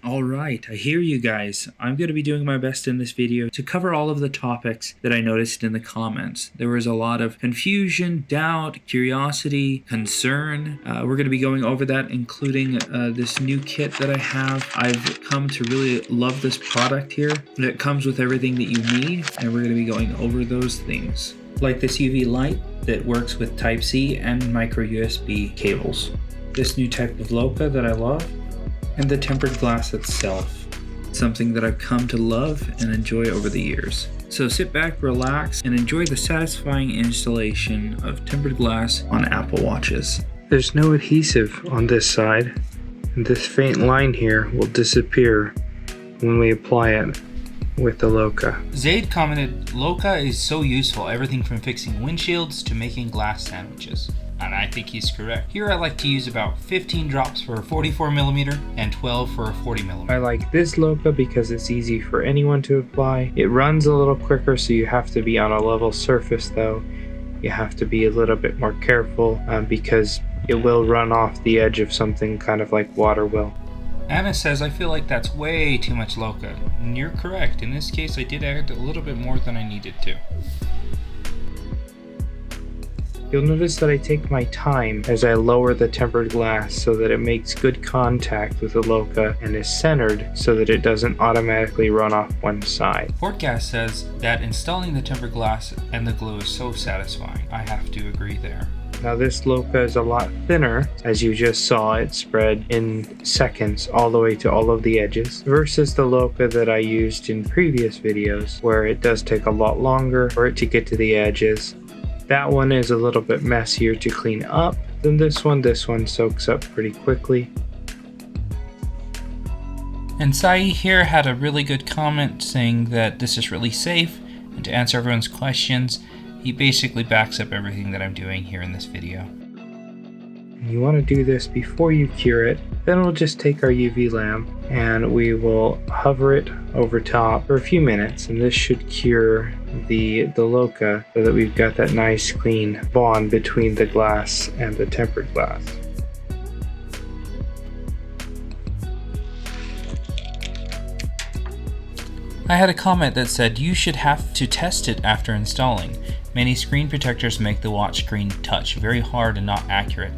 Alright, I hear you guys. I'm going to be doing my best in this video to cover all of the topics that I noticed in the comments. There was a lot of confusion, doubt, curiosity, concern. We're going to be going over that, including this new kit that I have. I've come to really love this product here. It comes with everything that you need, and we're going to be going over those things. Like this UV light that works with Type-C and micro USB cables. This new type of Loca that I love. And the tempered glass itself, something that I've come to love and enjoy over the years. So sit back, relax, and enjoy the satisfying installation of tempered glass on Apple Watches. There's no adhesive on this side, and this faint line here will disappear when we apply it with the Loca. Zaid commented, Loca is so useful, everything from fixing windshields to making glass sandwiches. And I think he's correct. Here I like to use about 15 drops for a 44mm and 12 for a 40mm. I like this Loca because it's easy for anyone to apply. It runs a little quicker, so you have to be on a level surface though. You have to be a little bit more careful because it will run off the edge of something, kind of like water will. Anna says, I feel like that's way too much Loca. And you're correct. In this case, I did add a little bit more than I needed to. You'll notice that I take my time as I lower the tempered glass so that it makes good contact with the Loca and is centered so that it doesn't automatically run off one side. Portgas says that installing the tempered glass and the glue is so satisfying. I have to agree there. Now this Loca is a lot thinner, as you just saw it spread in seconds all the way to all of the edges, versus the Loca that I used in previous videos where it does take a lot longer for it to get to the edges. That one is a little bit messier to clean up than this one. This one soaks up pretty quickly. And Sai here had a really good comment saying that this is really safe, and to answer everyone's questions, he basically backs up everything that I'm doing here in this video. You want to do this before you cure it. Then we'll just take our UV lamp and we will hover it over top for a few minutes, and this should cure the Loca so that we've got that nice clean bond between the glass and the tempered glass. I had a comment that said you should have to test it after installing. Many screen protectors make the watch screen touch very hard and not accurate.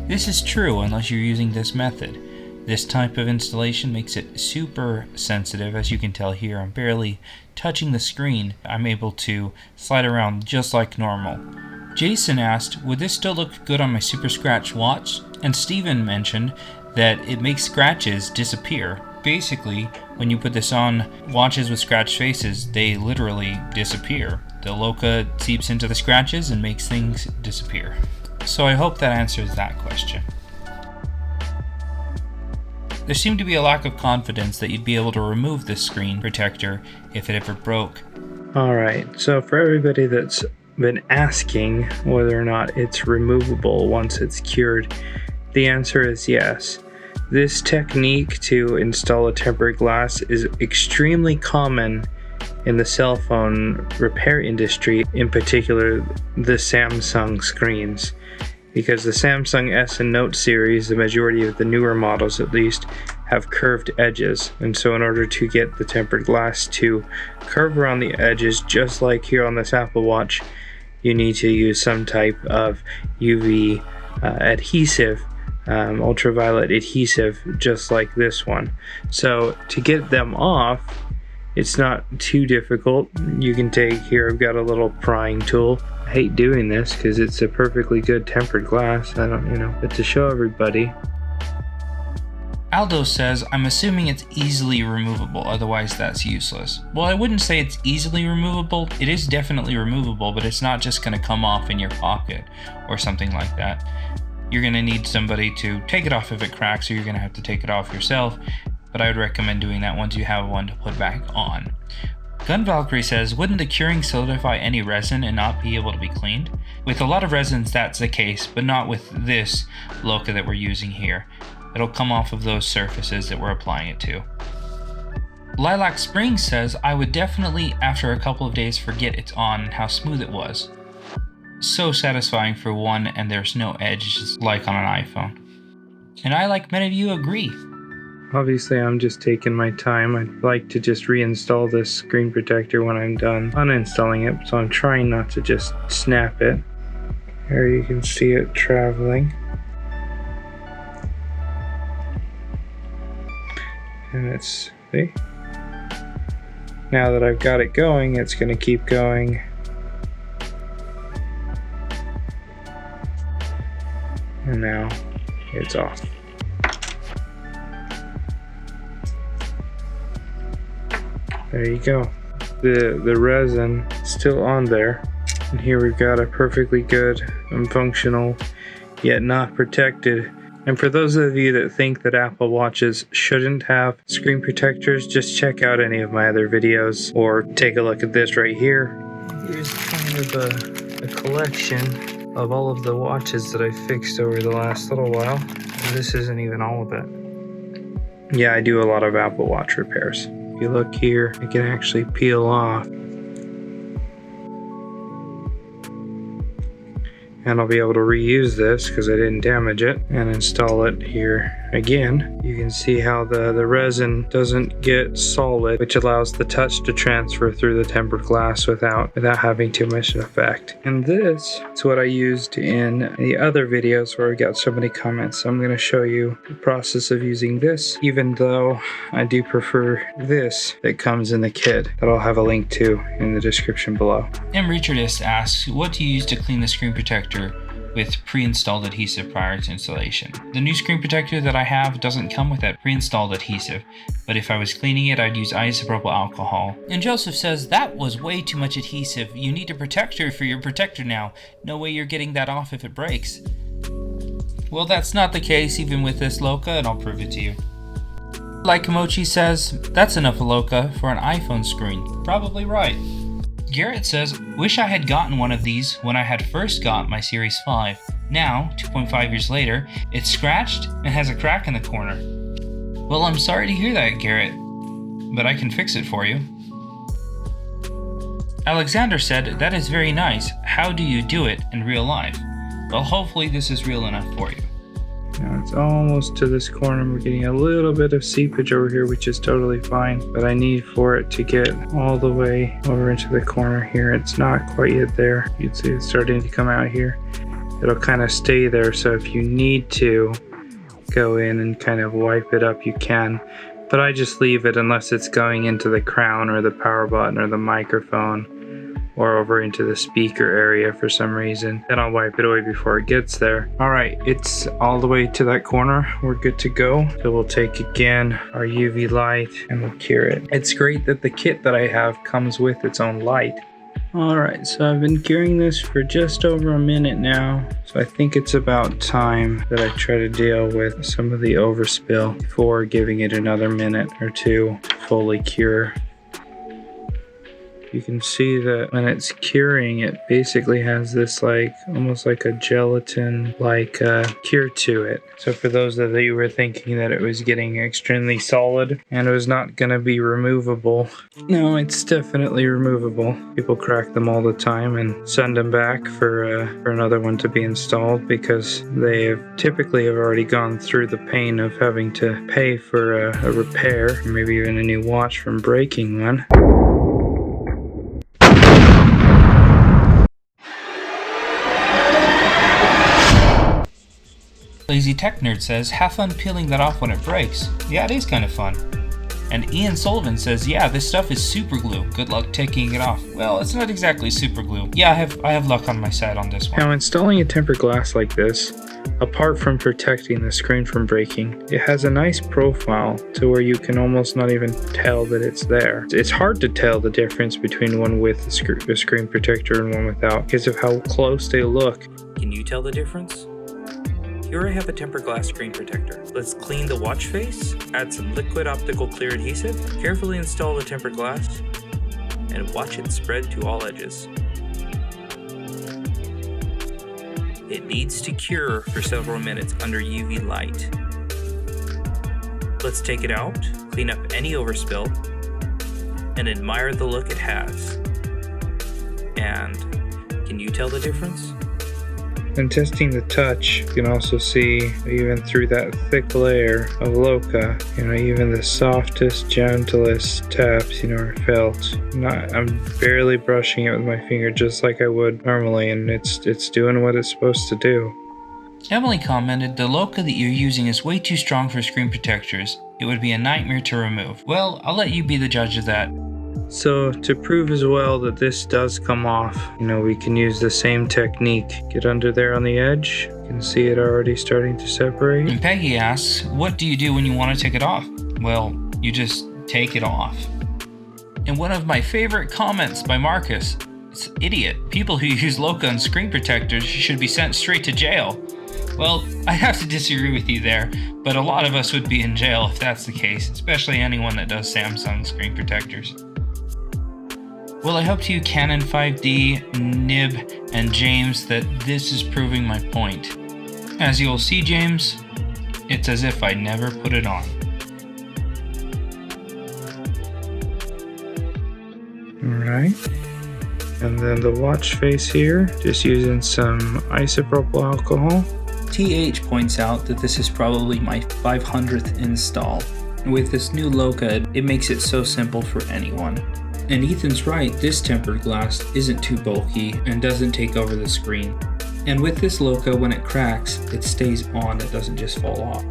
This is true unless you're using this method. This type of installation makes it super sensitive. As you can tell here, I'm barely touching the screen. I'm able to slide around just like normal. Jason asked, would this still look good on my Super Scratch watch? And Steven mentioned that it makes scratches disappear. Basically, when you put this on watches with scratch faces, they literally disappear. The Loca seeps into the scratches and makes things disappear. So I hope that answers that question. There seemed to be a lack of confidence that you'd be able to remove this screen protector if it ever broke. Alright, so for everybody that's been asking whether or not it's removable once it's cured, the answer is yes. This technique to install a tempered glass is extremely common in the cell phone repair industry, in particular the Samsung screens. Because the Samsung S and Note series, the majority of the newer models at least, have curved edges. And so in order to get the tempered glass to curve around the edges, just like here on this Apple Watch, you need to use some type of UV adhesive, ultraviolet adhesive, just like this one. So to get them off, it's not too difficult. You can take, here I've got a little prying tool. I hate doing this because it's a perfectly good tempered glass. But to show everybody. Aldo says, I'm assuming it's easily removable, otherwise that's useless. Well, I wouldn't say it's easily removable. It is definitely removable, but it's not just going to come off in your pocket or something like that. You're going to need somebody to take it off if it cracks, or you're going to have to take it off yourself. But I would recommend doing that once you have one to put back on. Gun Valkyrie says, wouldn't the curing solidify any resin and not be able to be cleaned? With a lot of resins that's the case, but not with this Loca that we're using here. It'll come off of those surfaces that we're applying it to. Lilac Springs says, I would definitely after a couple of days forget it's on and how smooth it was. so satisfying for one, and there's no edge like on an iPhone. And I, like many of you, agree. Obviously, I'm just taking my time. I'd like to just reinstall this screen protector when I'm done uninstalling it, so I'm trying not to just snap it. Here you can see it traveling. And it's, see? Now that I've got it going, it's going to keep going. And now it's off. There you go. The resin still on there. And here we've got a perfectly good and functional, yet not protected. And for those of you that think that Apple Watches shouldn't have screen protectors, just check out any of my other videos or take a look at this right here. Here's kind of a collection of all of the watches that I fixed over the last little while. And this isn't even all of it. Yeah, I do a lot of Apple Watch repairs. If you look here, it can actually peel off. And I'll be able to reuse this because I didn't damage it and install it here again. You can see how the resin doesn't get solid, which allows the touch to transfer through the tempered glass without having too much an effect. And this is what I used in the other videos where we got so many comments. So I'm going to show you the process of using this, even though I do prefer this that comes in the kit that I'll have a link to in the description below. And Richardist asks, what do you use to clean the screen protector with pre-installed adhesive prior to installation? The new screen protector that I have doesn't come with that pre-installed adhesive, but if I was cleaning it, I'd use isopropyl alcohol. And Joseph says, that was way too much adhesive. You need a protector for your protector now. No way you're getting that off if it breaks. Well, that's not the case even with this Loca, and I'll prove it to you. Like Komochi says, that's enough Loca for an iPhone screen. Probably right. Garrett says, wish I had gotten one of these when I had first got my Series 5. Now, 2.5 years later, it's scratched and has a crack in the corner. Well, I'm sorry to hear that, Garrett, but I can fix it for you. Alexander said, that is very nice. How do you do it in real life? Well, hopefully this is real enough for you. Now it's almost to this corner. We're getting a little bit of seepage over here, which is totally fine, but I need for it to get all the way over into the corner here. It's not quite yet there. You can see it's starting to come out here. It'll kind of stay there, so if you need to go in and kind of wipe it up, you can. But I just leave it unless it's going into the crown or the power button or the microphone or over into the speaker area for some reason. Then I'll wipe it away before it gets there. Alright, it's all the way to that corner. We're good to go. So we'll take again our UV light and we'll cure it. It's great that the kit that I have comes with its own light. Alright, so I've been curing this for just over a minute now. So I think it's about time that I try to deal with some of the overspill before giving it another minute or two to fully cure. You can see that when it's curing, it basically has this almost like a gelatin cure to it. So for those of you who were thinking that it was getting extremely solid and it was not going to be removable, no, it's definitely removable. People crack them all the time and send them back for another one to be installed because they have already gone through the pain of having to pay for a repair, maybe even a new watch from breaking one. Lazy Tech Nerd says, have fun peeling that off when it breaks. Yeah, it is kind of fun. And Ian Sullivan says, yeah, this stuff is super glue. Good luck taking it off. Well, it's not exactly super glue. Yeah, I have luck on my side on this one. Now, installing a tempered glass like this, apart from protecting the screen from breaking, it has a nice profile to where you can almost not even tell that it's there. It's hard to tell the difference between one with a screen protector and one without because of how close they look. Can you tell the difference? Here I have a tempered glass screen protector. Let's clean the watch face, add some liquid optical clear adhesive, carefully install the tempered glass, and watch it spread to all edges. It needs to cure for several minutes under UV light. Let's take it out, clean up any overspill, and admire the look it has. And can you you tell the difference? And testing the touch, you can also see even through that thick layer of Loca, even the softest, gentlest taps, are felt. I'm barely brushing it with my finger just like I would normally, and it's doing what it's supposed to do. Emily commented, the Loca that you're using is way too strong for screen protectors. It would be a nightmare to remove. Well, I'll let you be the judge of that. So to prove as well that this does come off, we can use the same technique. Get under there on the edge. You can see it already starting to separate. And Peggy asks, what do you do when you want to take it off? Well, you just take it off. And one of my favorite comments by Marcus, it's idiot. People who use Loca and screen protectors should be sent straight to jail. Well, I have to disagree with you there, but a lot of us would be in jail if that's the case, especially anyone that does Samsung screen protectors. Well, I hope to you, Canon 5D, Nib, and James, that this is proving my point. As you'll see, James, it's as if I never put it on. Alright. And then the watch face here, just using some isopropyl alcohol. TH points out that this is probably my 500th install. With this new Loca, it makes it so simple for anyone. And Ethan's right, this tempered glass isn't too bulky and doesn't take over the screen. And with this Loca, when it cracks, it stays on, it doesn't just fall off.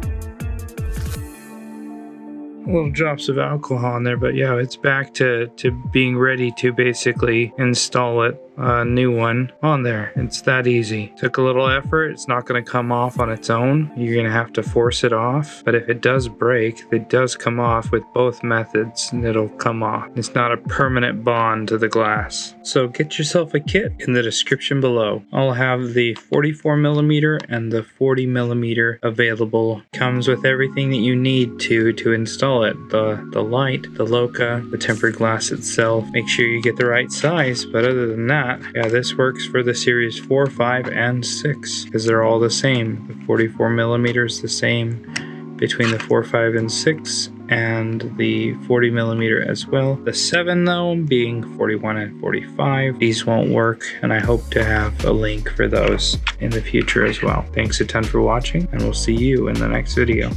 Little drops of alcohol in there, but yeah, it's back to being ready to basically install it, a new one on there. It's that easy. Took a little effort. It's not going to come off on its own. You're going to have to force it off, but if it does break, it does come off with both methods and it'll come off. It's not a permanent bond to the glass. So get yourself a kit in the description below. I'll have the 44mm and the 40mm available. Comes with everything that you need to install it. The light, the Loca, the tempered glass itself. Make sure you get the right size, but other than that, yeah, this works for the series 4, 5, and 6 because they're all the same. The 44mm is the same between the 4, 5, and 6, and the 40mm as well. The 7 though, being 41 and 45, these won't work, and I hope to have a link for those in the future as well. Thanks a ton for watching, and we'll see you in the next video.